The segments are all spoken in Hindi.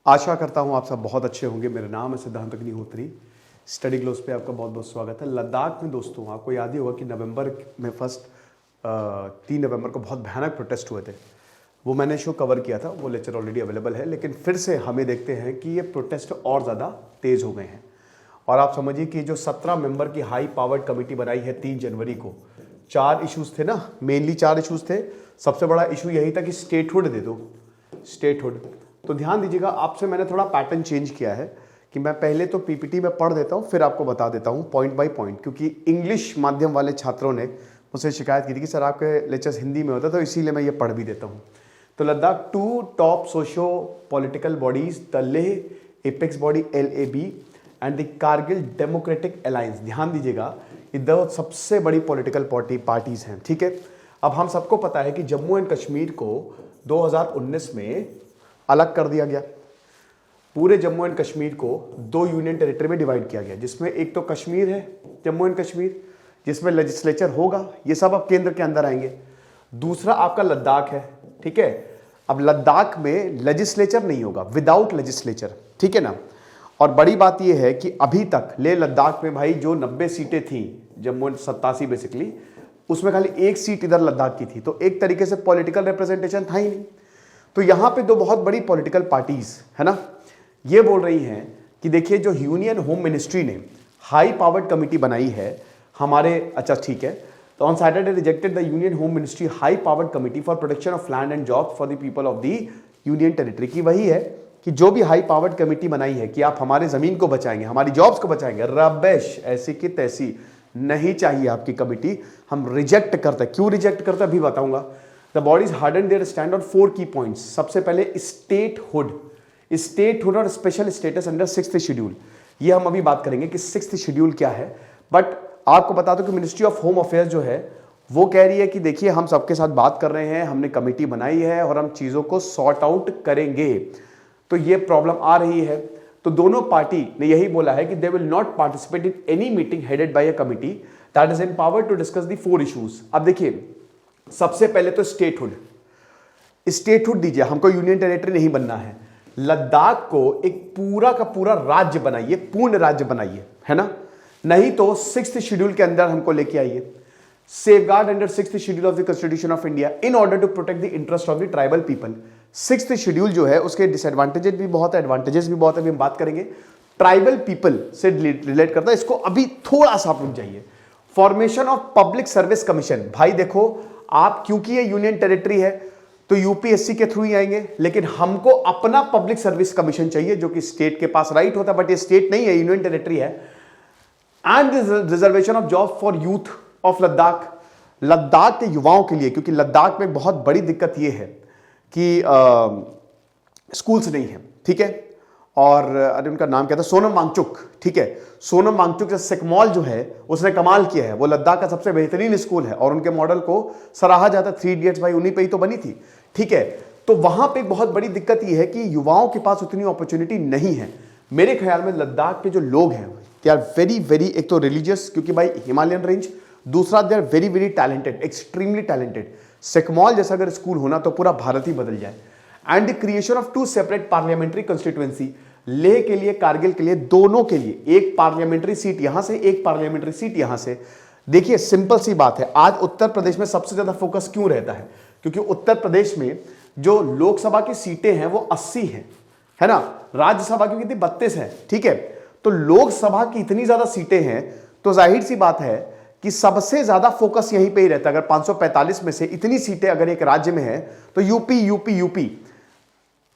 आशा करता हूँ आप सब बहुत अच्छे होंगे। मेरा नाम है सिद्धांत अग्निहोत्री। स्टडी ग्लोस पे आपका बहुत बहुत स्वागत है। लद्दाख में दोस्तों आपको याद ही होगा कि नवंबर में 3 नवंबर को बहुत भयानक प्रोटेस्ट हुए थे। वो मैंने शो कवर किया था, वो लेक्चर ऑलरेडी अवेलेबल है। लेकिन फिर से हमें देखते हैं कि ये प्रोटेस्ट और ज़्यादा तेज़ हो गए हैं। और आप समझिए कि जो 17 मेंबर की हाई पावर्ड कमेटी बनाई है 3 जनवरी को, 4 इश्यूज़ थे ना, मेनली 4 इश्यूज़ थे। सबसे बड़ा इशू यही था कि स्टेटहुड दे दो, स्टेटहुड। तो ध्यान दीजिएगा, आपसे मैंने थोड़ा पैटर्न चेंज किया है कि मैं पहले तो पीपीटी में पढ़ देता हूँ, फिर आपको बता देता हूँ पॉइंट बाय पॉइंट। क्योंकि इंग्लिश माध्यम वाले छात्रों ने मुझसे शिकायत की थी कि सर आपके लेक्चर्स हिंदी में होता, तो इसीलिए मैं ये पढ़ भी देता हूँ। तो Ladakh 2 top socio political bodies, the Leh apex body LAB and the Kargil democratic alliance. ध्यान दीजिएगा, ये 2 सबसे बड़ी पॉलिटिकल पार्टीज हैं, ठीक है। अब हम सबको पता है कि जम्मू एंड कश्मीर को 2019 में अलग कर दिया गया। पूरे जम्मू एंड कश्मीर को 2 यूनियन टेरिटरी में डिवाइड किया गया, जिसमें एक तो कश्मीर है, जम्मू एंड कश्मीर, जिसमें लेजिस्लेचर होगा, ये सब अब केंद्र के अंदर आएंगे। दूसरा आपका लद्दाख है, ठीक है। अब लद्दाख में लेजिस्लेचर नहीं होगा, विदाउट लेजिस्लेचर, ठीक है ना। और बड़ी बात यह है कि अभी तक लेह लद्दाख में भाई जो 90 सीटें थी, जम्मू 87 बेसिकली, उसमें खाली 1 सीट इधर लद्दाख की थी। तो एक तरीके से पॉलिटिकल रिप्रेजेंटेशन था ही नहीं। तो यहां पे 2 बहुत बड़ी पॉलिटिकल पार्टीज है ना, ये बोल रही हैं कि देखिए जो यूनियन होम मिनिस्ट्री ने हाई पावर्ड कमेटी बनाई है हमारे, अच्छा ठीक है, तो on Saturday rejected the union home ministry high powered committee for protection of land and jobs for the people of the union territory. की वही है कि जो भी हाई पावर्ड कमेटी बनाई है कि आप हमारे जमीन को बचाएंगे, हमारी जॉब्स को बचाएंगे, रबेश, ऐसी की तैसी, नहीं चाहिए आपकी कमेटी, हम रिजेक्ट करते हैं। क्यों रिजेक्ट करते हैं अभी बताऊंगा। The bodies hardened their stand on 4 key points. सबसे पहले स्टेटहुड और special status under 6th schedule. ये हम अभी बात करेंगे कि 6th शेड्यूल क्या है। बट आपको बता दो कि मिनिस्ट्री ऑफ होम अफेयर्स जो है वो कह रही है कि देखिए हम सबके साथ बात कर रहे हैं, हमने कमेटी बनाई है और हम चीजों को सॉर्ट आउट करेंगे। तो ये प्रॉब्लम आ रही है। तो दोनों पार्टी ने यही बोला है कि they will not participate in any meeting headed by a committee that is empowered to discuss the 4 issues. अब देखिए, सबसे पहले तो स्टेटहुड दीजिए, हमको यूनियन टेरिटरी नहीं बनना है। लद्दाख को एक पूरा का पूरा राज्य बनाइए, पूर्ण राज्य बनाइए, है ना। नहीं तो 6th शेड्यूल के अंदर हमको लेके आइए। Safeguard under 6th schedule of the constitution of India in order to protect the interest of the tribal people. 6th schedule जो है उसके डिसएडवांटेजेस भी बहुत है, एडवांटेजेस भी बहुत है, अभी हम बात करेंगे। ट्राइबल पीपल से रिलेट करता है, इसको अभी थोड़ा सा रुक जाइए। Formation of public service commission. भाई देखो, आप क्योंकि ये यूनियन टेरिटरी है तो यूपीएससी के थ्रू ही आएंगे, लेकिन हमको अपना पब्लिक सर्विस कमीशन चाहिए, जो कि स्टेट के पास राइट होता है, बट ये स्टेट नहीं है, यूनियन टेरिटरी है। And reservation of job for youth of Ladakh, Ladakh के युवाओं के लिए, क्योंकि लद्दाख में बहुत बड़ी दिक्कत ये है कि स्कूल्स नहीं है, ठीक है। और अरे उनका नाम क्या था, सोनम वांगचुक, ठीक है। सोनम वांगचुक से सिकमॉल जो है उसने कमाल किया है, वो लद्दाख का सबसे बेहतरीन स्कूल है और उनके मॉडल को सराहा जाता है। 3 इडियट्स भाई उन्हीं पे ही तो बनी थी, ठीक है। तो वहां पे बहुत बड़ी दिक्कत ये है कि युवाओं के पास उतनी अपॉर्चुनिटी नहीं है। मेरे ख्याल में लद्दाख के जो लोग हैं दे आर वेरी वेरी, एक तो रिलीजियस, क्योंकि भाई हिमालयन रेंज, दूसरा they are very very talented, extremely talented. सिकमॉल जैसा अगर स्कूल होना तो पूरा भारत ही बदल जाए। And the creation of 2 separate parliamentary constituency, Leh के लिए, कारगिल के लिए, दोनों के लिए, एक पार्लियामेंट्री सीट यहां से, एक पार्लियामेंट्री सीट यहां से। देखिए सिंपल सी बात है, आज उत्तर प्रदेश में सबसे ज्यादा फोकस क्यों रहता है, क्योंकि उत्तर प्रदेश में जो लोकसभा की सीटें हैं वो 80 हैं, है ना। राज्यसभा की कितनी 32 है, ठीक है। तो लोकसभा की इतनी ज्यादा सीटें हैं तो जाहिर सी बात है कि सबसे ज्यादा फोकस यहीं पे ही रहता है। अगर 545 में से इतनी सीटें अगर एक राज्य में है तो यूपी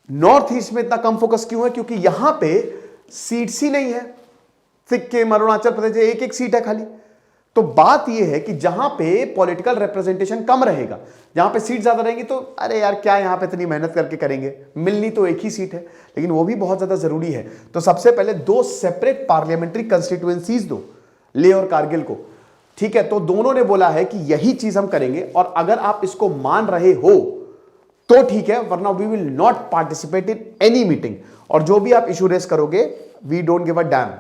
नॉर्थ ईस्ट में इतना कम फोकस क्यों है, क्योंकि यहां पे सीट्स ही नहीं है। सिक्किम, अरुणाचल प्रदेश एक एक सीट है खाली। तो बात यह है कि जहां पे पॉलिटिकल रिप्रेजेंटेशन कम रहेगा, जहां पे सीट ज्यादा रहेंगी, तो अरे यार क्या यहां पे इतनी मेहनत करके करेंगे, मिलनी तो एक ही सीट है, लेकिन वो भी बहुत ज्यादा जरूरी है। तो सबसे पहले 2 सेपरेट पार्लियामेंट्री कंस्टिट्यूएंसीज दो, लेह और कारगिल को, ठीक है। तो दोनों ने बोला है कि यही चीज हम करेंगे, और अगर आप इसको मान रहे हो तो ठीक है, वरना we will not participate in any meeting. और जो भी आप इशू रेस करोगे, we don't give a damn.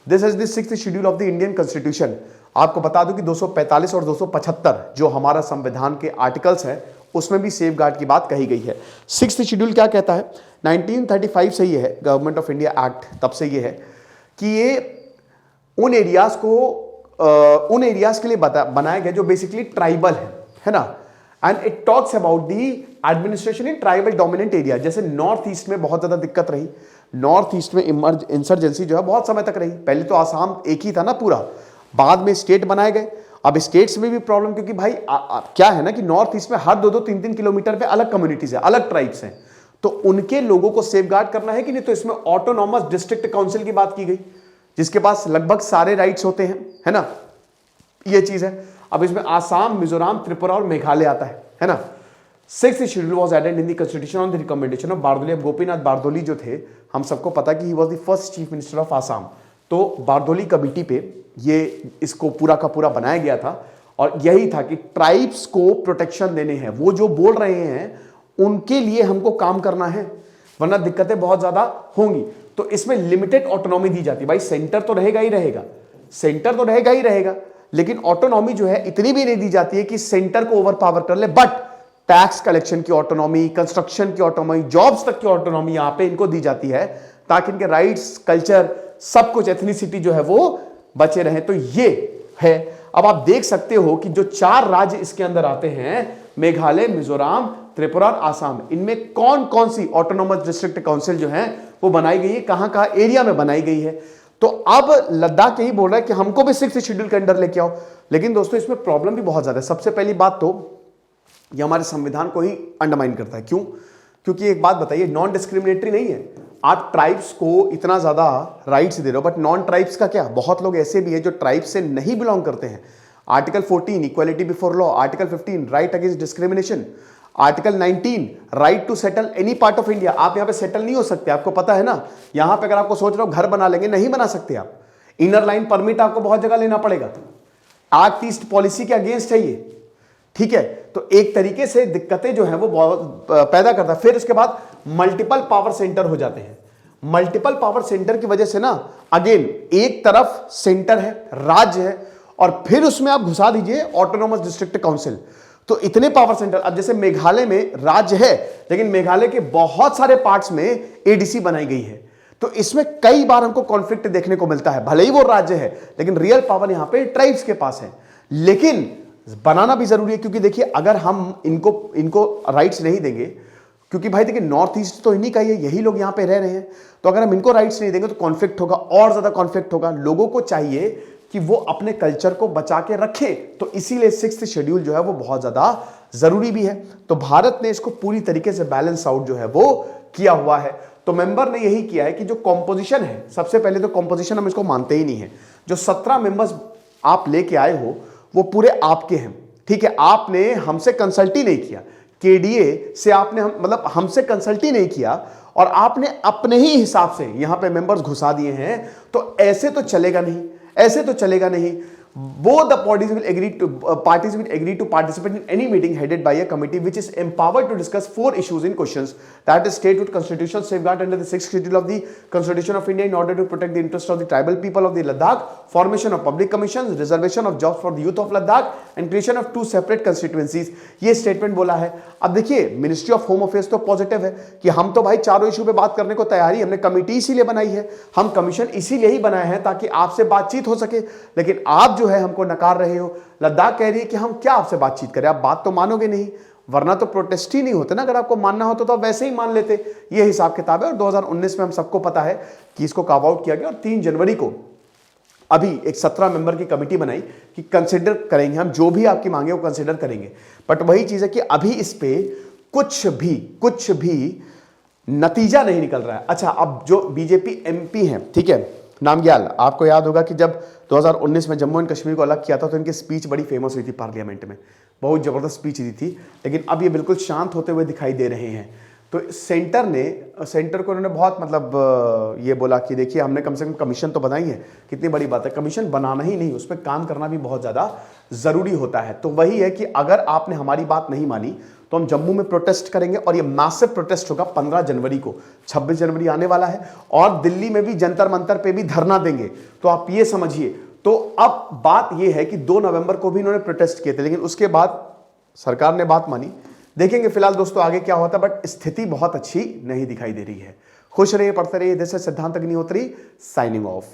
This is the 6th schedule of the Indian constitution. आपको बता दूं कि 245 और 275 जो हमारा संविधान के आर्टिकल्स हैं उसमें भी सेफ गार्ड की बात कही गई है। 6th शेड्यूल क्या कहता है 1935 से ये है, गवर्नमेंट ऑफ इंडिया एक्ट तब से ये है कि ये उन एरियाज के लिए बनाया गया जो बेसिकली ट्राइबल है ना। And it talks about the administration in tribal dominant area. जैसे नॉर्थ ईस्ट में बहुत ज्यादा दिक्कत रही, नॉर्थ ईस्ट में इंसर्जेंसी जो है बहुत समय तक रही। पहले तो आसाम एक ही था ना पूरा, बाद में स्टेट बनाए गए। अब स्टेट्स में भी प्रॉब्लम, क्योंकि भाई क्या है ना कि नॉर्थ ईस्ट में हर 2-2, 3-3 किलोमीटर पे अलग कम्युनिटीज है, अलग ट्राइब्स हैं, तो उनके लोगों को सेफगार्ड करना है कि नहीं। तो इसमें ऑटोनॉमस डिस्ट्रिक्ट काउंसिल की बात की गई, जिसके पास लगभग सारे राइट्स होते हैं, है ना, ये चीज है। अब इसमें आसाम, मिजोरम, त्रिपुरा और मेघालय आता है ना। 6th schedule was added in the constitution on the recommendation of Bordoloi. अब गोपीनाथ बारदोली जो थे, हम सबको पता कि he was the first chief minister of Assam. तो बारदोली कमेटी पे ये इसको पूरा का पूरा बनाया गया था, और यही था कि ट्राइब्स को प्रोटेक्शन देने हैं। वो जो बोल रहे हैं उनके लिए हमको काम करना है, वरना दिक्कतें बहुत ज्यादा होंगी। तो इसमें लिमिटेड ऑटोनॉमी दी जाती है। भाई सेंटर तो रहेगा ही रहेगा, सेंटर तो रहेगा ही रहेगा, लेकिन ऑटोनॉमी जो है इतनी भी नहीं दी जाती है कि सेंटर को ओवर पावर कर ले। बट टैक्स कलेक्शन की ऑटोनॉमी, कंस्ट्रक्शन की ऑटोनॉमी, जॉब्स तक की ऑटोनॉमी यहां पे इनको दी जाती है, ताकि इनके राइट्स, कल्चर, सब कुछ, एथनिसिटी जो है वो बचे रहे। तो ये है। अब आप देख सकते हो कि जो 4 राज्य इसके अंदर आते हैं, मेघालय, मिजोरम, त्रिपुरा और आसाम, इनमें कौन कौन सी ऑटोनॉमस डिस्ट्रिक्ट काउंसिल जो है वो बनाई गई है, कहां कहां एरिया में बनाई गई है। तो अब लद्दाख यही बोल रहा है कि हमको भी 6th शेड्यूल के अंडर लेके आओ। लेकिन दोस्तों इसमें प्रॉब्लम भी बहुत ज्यादा है। सबसे पहली बात तो ये हमारे संविधान को ही अंडरमाइन करता है। क्यों? क्योंकि एक बात बताइए, नॉन डिस्क्रिमिनेटरी नहीं है। आप ट्राइब्स को इतना ज्यादा राइट्स दे रहे हो, बट नॉन ट्राइब्स का क्या? बहुत लोग ऐसे भी है जो ट्राइब्स से नहीं बिलोंग करते हैं। Article 14 equality before law, article 15 right against discrimination, article 19 right to settle any part of India. आप यहां पे सेटल नहीं हो सकते, आपको पता है ना। यहां पे अगर आपको सोच रहे हो घर बना लेंगे, नहीं बना सकते आप। इनर लाइन परमिट आपको बहुत जगह लेना पड़ेगा। एक्ट ईस्ट पॉलिसी के अगेंस्ट है ये, ठीक है। तो एक तरीके से दिक्कतें जो है वो बहुत पैदा करता है। फिर उसके बाद मल्टीपल पावर सेंटर हो जाते हैं। मल्टीपल पावर सेंटर की वजह से ना, अगेन एक तरफ सेंटर है, राज्य है, और फिर उसमें आप घुसा दीजिए ऑटोनॉमस डिस्ट्रिक्ट काउंसिल, तो इतने पावर सेंटर। अब जैसे मेघालय में राज्य है, लेकिन मेघालय के बहुत सारे पार्ट्स में एडीसी बनाई गई है। तो इसमें कई बार हमको कॉन्फ्लिक्ट देखने को मिलता है। भले ही वो राज्य है, लेकिन रियल पावर यहां पे ट्राइब्स के पास है। लेकिन बनाना भी जरूरी है, क्योंकि देखिए अगर हम इनको राइट्स नहीं देंगे, क्योंकि भाई देखिए नॉर्थ ईस्ट तो इन्हीं का ही है, यही लोग यहां पे रह रहे हैं, तो अगर हम इनको राइट्स नहीं देंगे तो कॉन्फ्लिक्ट होगा, और ज्यादा कॉन्फ्लिक्ट होगा। लोगों को चाहिए कि वो अपने कल्चर को बचा के रखें, तो इसीलिए 6th शेड्यूल जो है वो बहुत ज्यादा जरूरी भी है। तो भारत ने इसको पूरी तरीके से बैलेंस आउट जो है वो किया हुआ है। तो मेंबर ने यही किया है कि जो कॉम्पोजिशन है, सबसे पहले तो कॉम्पोजिशन हम इसको मानते ही नहीं है। जो 17 मेंबर्स आप लेके आए हो वो पूरे आपके हैं, ठीक है। आपने हमसे कंसल्ट ही नहीं किया, केडीए से आपने मतलब हमसे कंसल्ट ही नहीं किया, और आपने अपने ही हिसाब से यहां पे मेंबर्स घुसा दिए हैं। तो ऐसे तो चलेगा नहीं, ऐसे तो चलेगा नहीं। Both the parties will agree to participate in any meeting headed by a committee which is empowered to discuss 4 issues in questions, that is statehood, constitutional safeguard under the 6th schedule of the Constitution of India in order to protect the interests of the tribal people of the Ladakh, formation of public commissions, reservation of jobs for the youth of Ladakh and creation of 2 separate constituencies। ये स्टेटमेंट बोला है। अब देखिए मिनिस्ट्री ऑफ होम अफेयर्स तो पॉजिटिव है कि हम तो भाई चारों इशू पे बात करने को तैयार ही। हमने कमेटी इसीलिए बनाई है, हम कमीशन इसीलिए ही बनाए हैं ताकि आपसे बातचीत हो सके। लेकिन आप जो है हमको नकार रहे हो। लद्दाख कह रही है कि हम क्या आपसे बातचीत करें, आप बात तो मानोगे नहीं, वरना तो प्रोटेस्ट ही नहीं होते ना। अगर आपको मानना होता तो आप वैसे ही मान लेते। ये हिसाब किताब है। और 2019 में हम सबको पता है कि इसको कार्व आउट किया गया, और 3 जनवरी को अभी एक 17 मेंबर की कमेटी बनाई कि कंसिडर करेंगे, हम जो भी आपकी मांगे वो कंसिडर करेंगे। बट वही चीज है कि अभी इस पे कुछ भी नतीजा नहीं निकल रहा है। अच्छा, अब जो बीजेपी एमपी हैं, ठीक है, नामग्याल, आपको याद होगा कि जब 2019 में जम्मू एंड कश्मीर को अलग किया था तो इनकी स्पीच बड़ी फेमस हुई थी पार्लियामेंट में, बहुत जबरदस्त स्पीच दी थी। लेकिन अब ये बिल्कुल शांत होते हुए दिखाई दे रहे हैं। तो सेंटर को उन्होंने बहुत मतलब ये बोला कि देखिए हमने कम से कम कमीशन तो बनाई है, कितनी बड़ी बात है। कमीशन बनाना ही नहीं, उस पर काम करना भी बहुत ज़्यादा ज़रूरी होता है। तो वही है कि अगर आपने हमारी बात नहीं मानी तो हम जम्मू में प्रोटेस्ट करेंगे, और ये मैसिव प्रोटेस्ट होगा 15 जनवरी को। 26 जनवरी आने वाला है, और दिल्ली में भी जंतर मंतर पे भी धरना देंगे। तो आप ये समझिए। तो अब बात ये है कि 2 नवंबर को भी इन्होंने प्रोटेस्ट किए थे, लेकिन उसके बाद सरकार ने बात मानी देखेंगे फिलहाल दोस्तों आगे क्या होता है, बट स्थिति बहुत अच्छी नहीं दिखाई दे रही है। खुश रहिए, पढ़ते रहिए। दिस इज सिद्धांत अग्निहोत्री साइनिंग ऑफ।